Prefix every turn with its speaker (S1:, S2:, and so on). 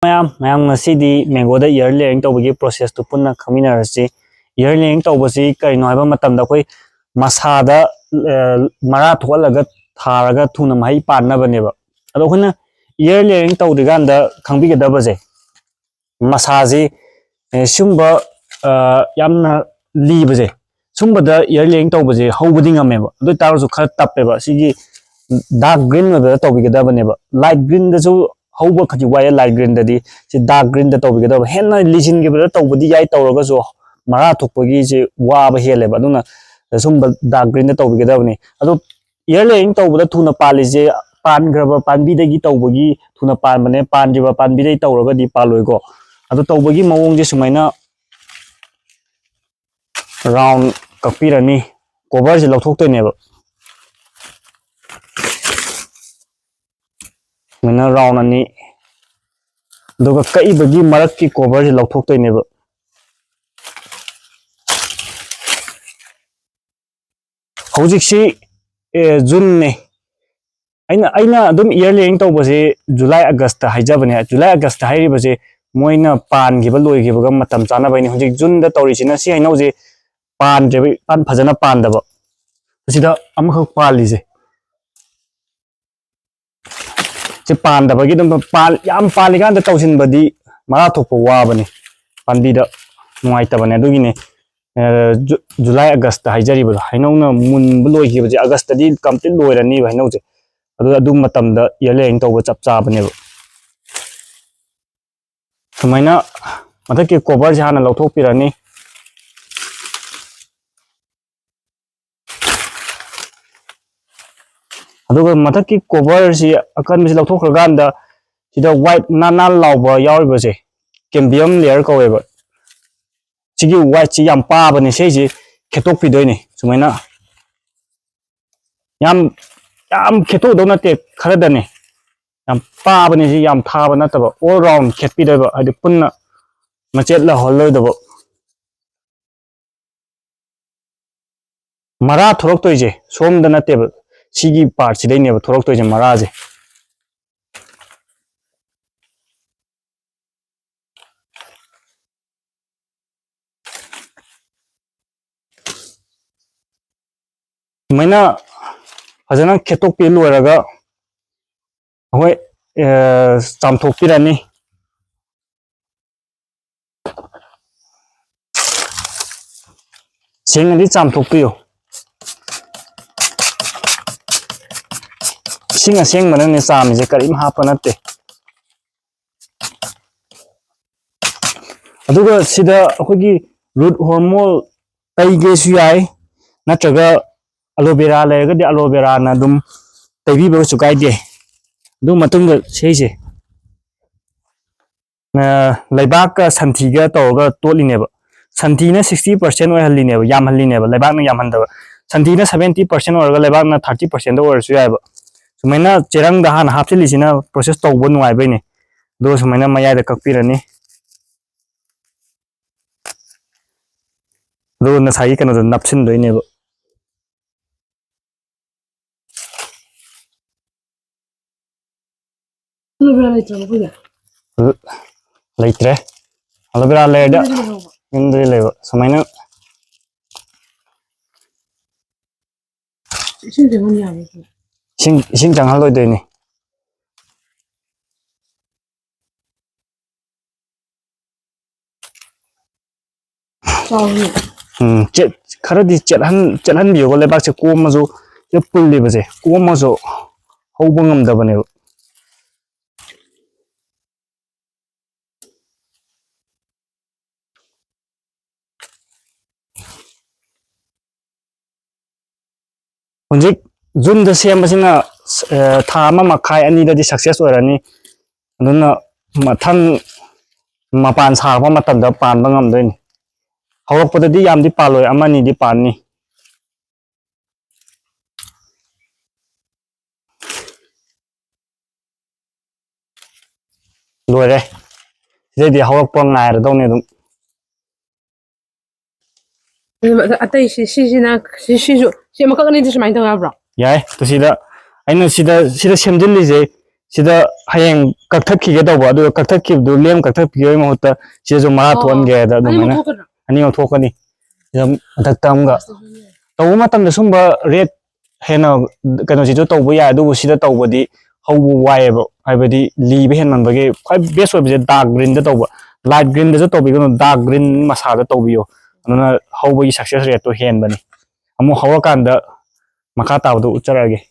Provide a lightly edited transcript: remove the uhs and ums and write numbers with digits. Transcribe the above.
S1: ꯃꯌꯥꯝ ꯉꯁꯤꯗꯤ ꯃꯦꯡꯒꯣꯗ year layering ꯇꯧꯕꯒꯤ ꯄ꯭ꯔꯣꯁꯦꯁꯇꯨ ꯄꯨꯟꯅ ꯈꯪꯃꯤꯟꯅꯔꯁꯤ ꯏꯌꯔ ꯂꯦꯌꯔꯤꯡ ꯇꯧꯕꯁꯤ ꯀꯔꯤꯅꯣ ꯍꯥꯏꯕ ꯃꯇꯝꯗ ꯑꯩꯈꯣꯏ ꯃꯁꯥꯗ ꯃꯔꯥ ꯊꯣꯛꯍꯜꯂꯒ ꯊꯥꯔꯒ ꯊꯨꯅ ꯃꯍꯩ ꯄꯥꯟꯅꯕꯅꯦꯕ ꯑꯗꯣ ꯑꯩꯈꯣꯏꯅ ꯏꯌꯔ ꯂꯦꯌꯔꯤꯡ ꯇꯧꯗ꯭ꯔꯤꯀꯥꯟꯗ ꯈꯪꯕꯤꯒꯗꯕꯁꯦ ꯃꯁꯥꯁꯤ ꯁꯨꯝꯕ ꯌꯥꯝꯅ ꯂꯤꯕꯁꯦ ꯁꯨꯝꯕꯗ ꯏꯌꯔ ꯂꯦꯌꯔꯤꯡ ꯇꯧꯕꯁꯦ ꯍꯧꯕꯗꯤ ꯉꯝꯃꯦꯕ ꯑꯗꯨ ꯑꯣꯏꯇꯥꯔꯁꯨ ꯈꯔ ꯇꯞꯄꯦꯕ ꯁꯤꯒꯤ ꯗꯥर्क ग्रीन ꯑꯣꯏꯕꯗ ꯇꯧꯕꯤꯒꯗꯕꯅꯦꯕ ꯂꯥꯏꯠ ꯒ꯭रीꯟꯗꯁꯨ ꯍꯧꯕ ꯈꯖꯤꯛ ꯋꯥꯏꯑꯦ ꯂꯥꯏꯠ ꯒ꯭रीꯟꯗꯗꯤ ꯁꯤ ꯗꯥर्क ग्रीनꯗ ꯇꯧꯕꯤꯒꯗꯕ ꯍꯦꯟꯅ ꯂꯤꯁꯤꯟꯈꯤꯕꯗ ꯇꯧꯕꯗꯤ ꯌꯥꯏ ꯇꯧꯔꯒꯁꯨ ꯃꯔꯥ ꯊꯣꯛꯄꯒꯤꯁꯤ ꯋꯥꯕ ꯍꯦꯜꯂꯦꯕ ꯑꯗꯨꯅ ꯁꯨꯝꯕ ꯗꯥर्क ग्रीनꯗ ꯇꯧꯕꯤꯒꯗꯕꯅꯤ ꯑꯗꯣ ꯏꯌꯔ ꯂꯦयरिंग ꯇꯧꯕꯗ ꯊꯨꯅ ꯄꯥꯜꯂꯤꯁꯦ ꯄꯥꯟꯈ꯭ꯔꯕ ꯄꯥꯟꯕꯤꯗꯒꯤ ꯇꯧꯕꯒꯤ ꯊꯨꯅ ꯄꯥꯟꯕꯅꯦ ꯄꯥꯟꯗ꯭ꯔꯤꯕ ꯄꯥꯟꯕꯤꯗꯒꯤ ꯇꯧꯔꯒꯗꯤ ꯄꯥꯜꯂꯣꯏꯀꯣ ꯑꯗꯣ ꯇꯧꯕꯒꯤ ꯃꯑꯣꯡꯁꯦ ꯁꯨꯃꯥꯏꯅ राउंड कक्पीरनी कवर से लौथोक्तोइनेबा मैंने राउंड अनी दुगा कईबगी मरक की कवर से लौथोक्तोइनेबा हौजिकसी जून ने अइना अदुम इयर लेयरिंग तौबसे जुलाई अगस्त हाइजाबने जुलाई अगस्त हाइरिबसे मोइना पानगिबा लोइगिबगा मतम चानाबाइने हौजिक जून दा तौरिसिना सि हाइनौजे पानद्रेबे पान फजना पानदबा सिदा अमखक पालिसे से पानदबगी दम पाल याम पालिगांदा तौसिनबदी मरा थोकपो वाबने पानबीदा नुआइतबने अदुगिने जुलाई अगस्त हाइजरिबो हाइनौना मुनबो लोइगिबजे अगस्तदी कंप्लीट लोइरनी हाइनौजे अदु मतमदा इयर लेयरिंग तौबा चप चाबनेबा सुमाइना मथकि कवर से हाना लौथोकपिरनी अदुगा मथकि कवर से अकन से लौथोखरगांदा सिदा व्हाइट नाना लाउबा याउरिबसे कैम्बियम लेयर कवेबा सिगी व्हाइट सी याम पाबने सेजे खेतोकपिदोइने सुमाइना याम याम खेतोदो नते खरदने याम पाबने से याम थाबा नतबा ऑल राउंड खेतपिदोइबा हादि पुन्ना मचेत लहल्लोइदबा मरा थोरक्तोइजे सोमदा नतेबा सिगी पार्ट सिदैनेबा थोरक्तोइजे मराजे मैना फजना खेतोकपि लोइरगा अखोय चामथोकपिरनी सेंगदी चामथोकपियो सिंगा सेंगमनने चामिजे करीम हापा नते अदुगा सिदा अखोयगी रूट हार्मोन तैगेसु याय नत्रगा एलोवेरा लेरगदि एलोवेरा ना दुम तैबीबसु कायदे दु मतुंगा सेसे लेबाक संथिगा तौगा तोलिनेबा संथिना 60% ओहल्लिनेबा यामहल्लिनेबा लेबाकना यामहंदबा संथिना 70% ओरगा लेबाकना 30% ओरसु यायबा सुमाइना चेरंग दा हान हापचिलिसिना प्रोसेस तौबो नुआइबैने दो सुमाइना मयादा कक्पिरनी दो नसाई कनो नपसिनदोइनेबा लेट्रे एलोवेरा लेदा इंद्री लेबा सुमाइना इसिंग चंगहलोइदोइने चेत खरदी चेलहन बियोगो लेबाकसे कोमजो ये पुल्लिबसे कोमजो हौबा ngamdabane हजिक जून द सेमबसिना था अमा मखाय अनि ददि सक्सेस ओरनी अदुना मथंग मपान सागबा मतमदा पानबा ngamdoini हौरकपददि यामदि पालोय अमानि दि पाननी लोरे सिदैदि हौरकपा ngairदौने दुम
S2: अतई सिसिना सिसिजु सिमखकनि दि सुमाइन तौ याब्रा
S1: याय तो सिदा अइना सिदा सेमजिल्लिजे sida hayeng kakthakige tawba adu kakthakibdu lem kakthakpigoi mahutta sidasu mara thonge da dumena ani thokani sida mathaktamga tawu matamda sumba red hena kano sidu tawbu ya adu sida tawbadi haubu waieba haibadi libe hen manbage khai best oibje dark green da tawba light green da tawbi gano dark green masa da tawbiyo anuna haubu success rate to hen bani amu hawakanda makha tawdu ucharage